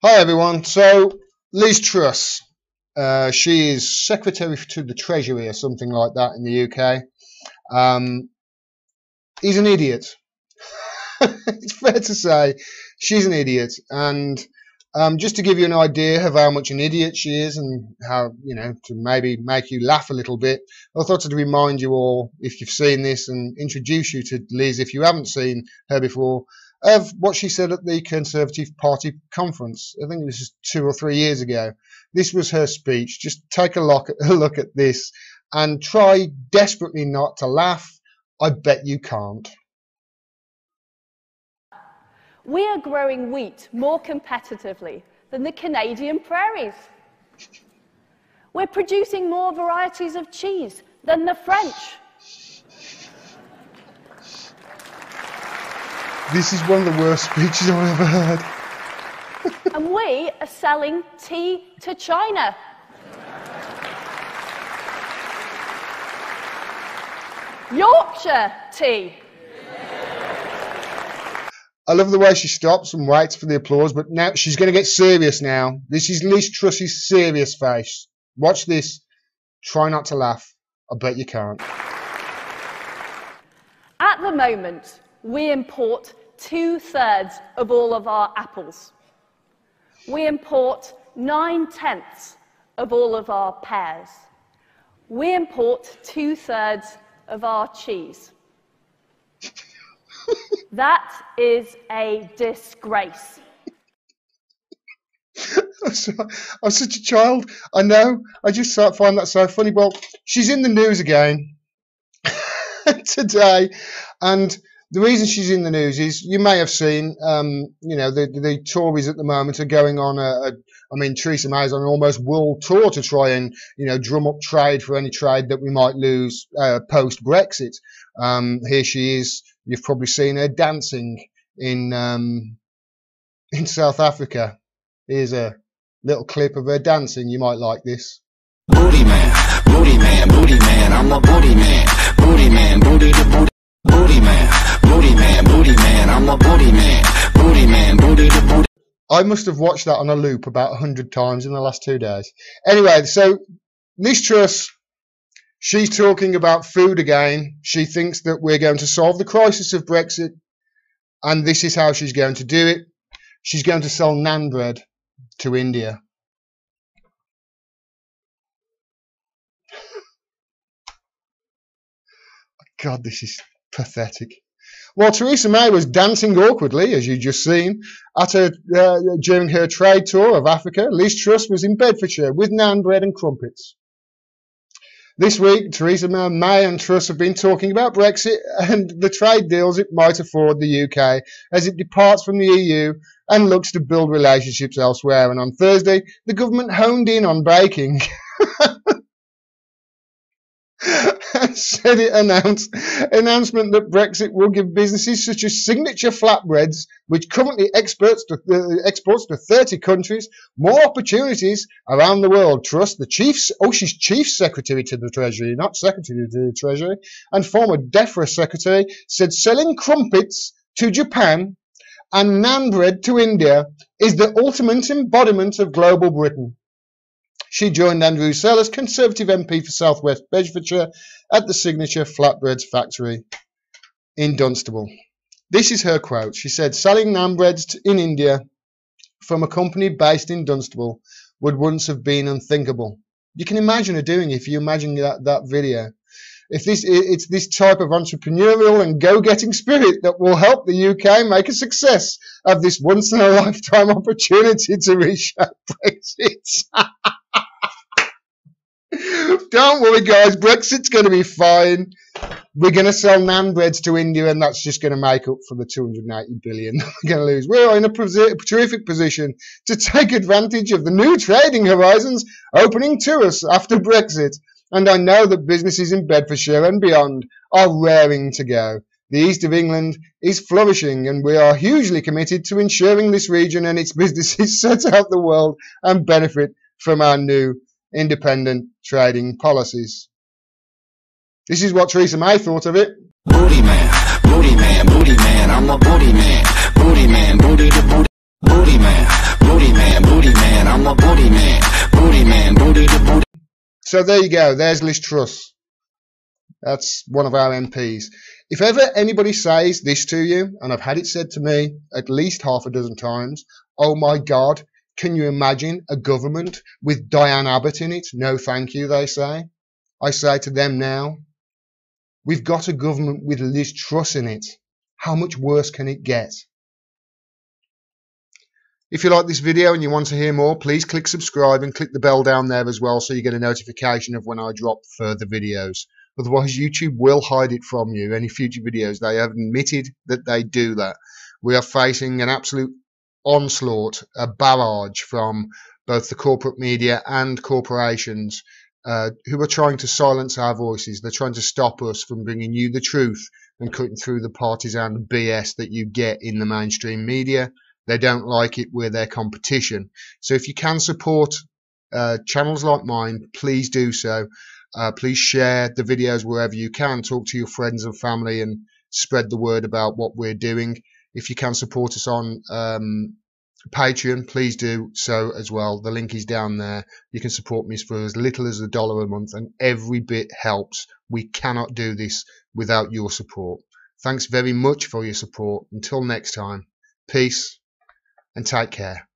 Hi everyone. So Liz Truss, she is Secretary to the Treasury or something like that in the UK. He's an idiot. It's fair to say she's an idiot. And just to give you an idea of how much an idiot she is and how, to maybe make you laugh a little bit, I thought to remind you all, if you've seen this, and introduce you to Liz, if you haven't seen her before, of what she said at the Conservative Party conference. I think it was just 2 or 3 years ago. This was her speech. Just take a look at this and try desperately not to laugh. I bet you can't. We are growing wheat more competitively than the Canadian prairies. We're producing more varieties of cheese than the French. This is one of the worst speeches I've ever heard. And we are selling tea to China. Yorkshire tea. I love the way she stops and waits for the applause, but now she's going to get serious now. This is Liz Truss's serious face. Watch this. Try not to laugh. I bet you can't. At the moment, we import 2/3 of all of our apples. We import 9/10 of all of our pears. We import 2/3 of our cheese. That is a disgrace. I'm such a child. I know. I just find that so funny. Well, she's in the news again today, and the reason she's in the news is, you may have seen, the Tories at the moment are going on Theresa May's on an almost world tour to try and, drum up trade for any trade that we might lose post-Brexit. Here she is. You've probably seen her dancing in South Africa. Here's a little clip of her dancing. You might like this. Booty man, booty man, booty man. I'm a booty man, booty man, booty to booty. Booty man, booty man, booty man. I'm a booty man, booty man, booty to booty. I must have watched that on a loop about 100 times in the last 2 days. Anyway, so Liz Truss, she's talking about food again. She thinks that we're going to solve the crisis of Brexit, and this is how she's going to do it. She's going to sell naan bread to India. God, this is pathetic. While Theresa May was dancing awkwardly, as you just seen, during her trade tour of Africa, Liz Truss was in Bedfordshire with naan bread and crumpets. This week, Theresa May and Truss have been talking about Brexit and the trade deals it might afford the UK as it departs from the EU and looks to build relationships elsewhere. And on Thursday, the government honed in on baking. Said it announcement that Brexit will give businesses such as Signature Flatbreads, which currently exports to 30 countries, more opportunities around the world. Truss, she's Chief Secretary to the Treasury, not Secretary to the Treasury, and former DEFRA Secretary, said selling crumpets to Japan and naan bread to India is the ultimate embodiment of global Britain. She joined Andrew Sellers, Conservative MP for South West Bedfordshire, at the Signature Flatbreads factory in Dunstable. This is her quote. She said, selling naan breads in India from a company based in Dunstable would once have been unthinkable. You can imagine her doing it if you imagine that video. It's this type of entrepreneurial and go-getting spirit that will help the UK make a success of this once-in-a-lifetime opportunity to reshape Brexit. Don't worry, guys. Brexit's going to be fine. We're going to sell naan breads to India, and that's just going to make up for the 280 billion we're going to lose. We're in a terrific position to take advantage of the new trading horizons opening to us after Brexit. And I know that businesses in Bedfordshire and beyond are raring to go. The east of England is flourishing, and we are hugely committed to ensuring this region and its businesses set out the world and benefit from our new independent trading policies. This is what Theresa May thought of it. Booty man, booty man, booty man. I'm a booty man, booty man, booty to booty. Booty man, booty man, So there you go. There's Lizz Truss. That's one of our MPs. If ever anybody says this to you, and I've had it said to me at least half a dozen times, oh my God, can you imagine a government with Diane Abbott in it? No, thank you, they say. I say to them now, we've got a government with Lizz Truss in it. How much worse can it get? If you like this video and you want to hear more, please click subscribe and click the bell down there as well so you get a notification of when I drop further videos. Otherwise, YouTube will hide it from you. Any future videos, they have admitted that they do that. We are facing an absolute onslaught, a barrage from both the corporate media and corporations who are trying to silence our voices. They're trying to stop us from bringing you the truth and cutting through the partisan BS that you get in the mainstream media. They don't like it. We're their competition. So if you can support channels like mine, please do so. Please share the videos wherever you can. Talk to your friends and family and spread the word about what we're doing. If you can support us on Patreon, please do so as well. The link is down there. You can support me for as little as $1 a month, and every bit helps. We cannot do this without your support. Thanks very much for your support. Until next time, peace and take care.